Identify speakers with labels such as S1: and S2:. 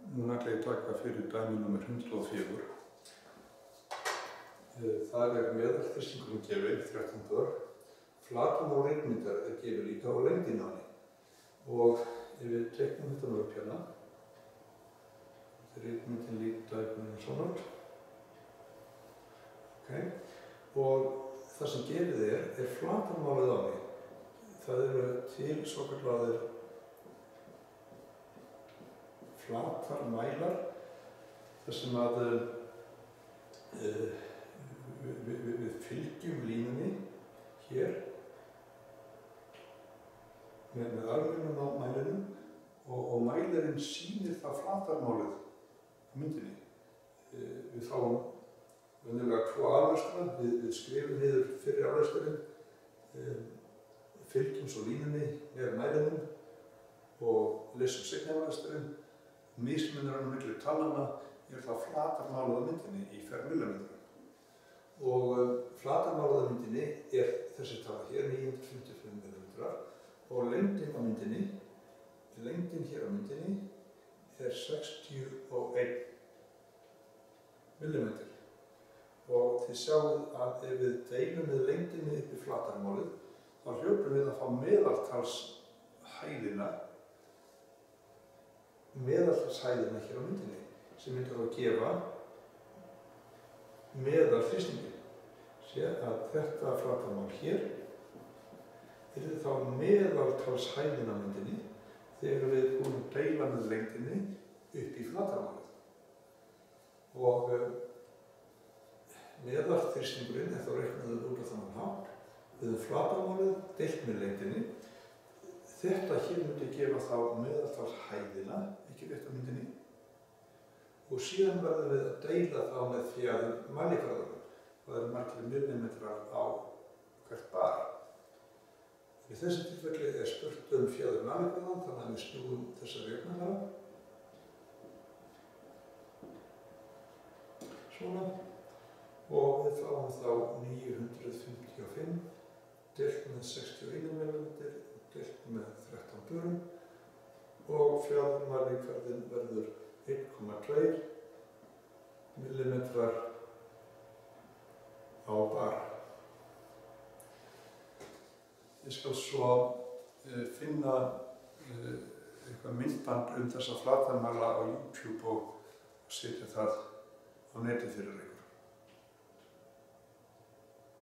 S1: Núna ætla ég að taka fyrir dæmi nr. 104. Þar meðalþrýstingurinn gefinn 13 bar. Flatarmál rigningar gefið líka á lengdin á henni. Og ef við teiknum þetta nú upp hérna, þetta rigningin líta eitthvað svona. Og það sem gefið er flatarmálið á henni. Það eru til svokallaðir flatarmælar, þar sem að við fylgjum línunni hér með arminum á mælinum og mælirinn sýnir það flatarmálið á myndinni. Við fáum venjulega 2 aflestra, við skrifum niður fyrri aflesturinn, fylgjum svo línunni með mælinum og lesum seinni aflesturinn. Mismunurinn á milli talnanna það flatarmálið á myndinni í fermillimetrum. Og flatarmálið á myndinni þessi tala hér, 955 millimetrar, og lengdin á myndinni, lengdin hér á myndinni 61 millimetr. Og þið sjáum að ef við deilum með lengdinni upp í flatarmálið, þá hljótum við að fá meðaltalshæðina hér á myndinni, sem myndi þá að gefa meðalþrýstinginn. Sér að þetta flatarmál hér þá meðaltalshæðin á myndinni þegar við búum að deila með lengdinni upp í flatarmálið. Og meðalþrýstingurinn þá reiknaður út á þannig hátt við flatarmálið deilt með lengdinni. Þetta hér myndi gefa þá meðaltalshæðina, ekki rétt á myndinni. Og síðan verðum við að deila þá með því að mælikvarðanum. Það eru margir millimetrar á hvert bar. Í þessu tilfelli spurt fjæður mælikvarðan, þannig að við snúum þessari augnahlaða. Svona. Og við fáum þá 955 deilt með 61 millimetr. Deilt með 13 börum og fjaðurmælikvarðinn verður 1,2 millimetrar á bar. Ég skal svo finna eitthvað myndband þessa flatarmála á YouTube og setja það á netið fyrir ykkur.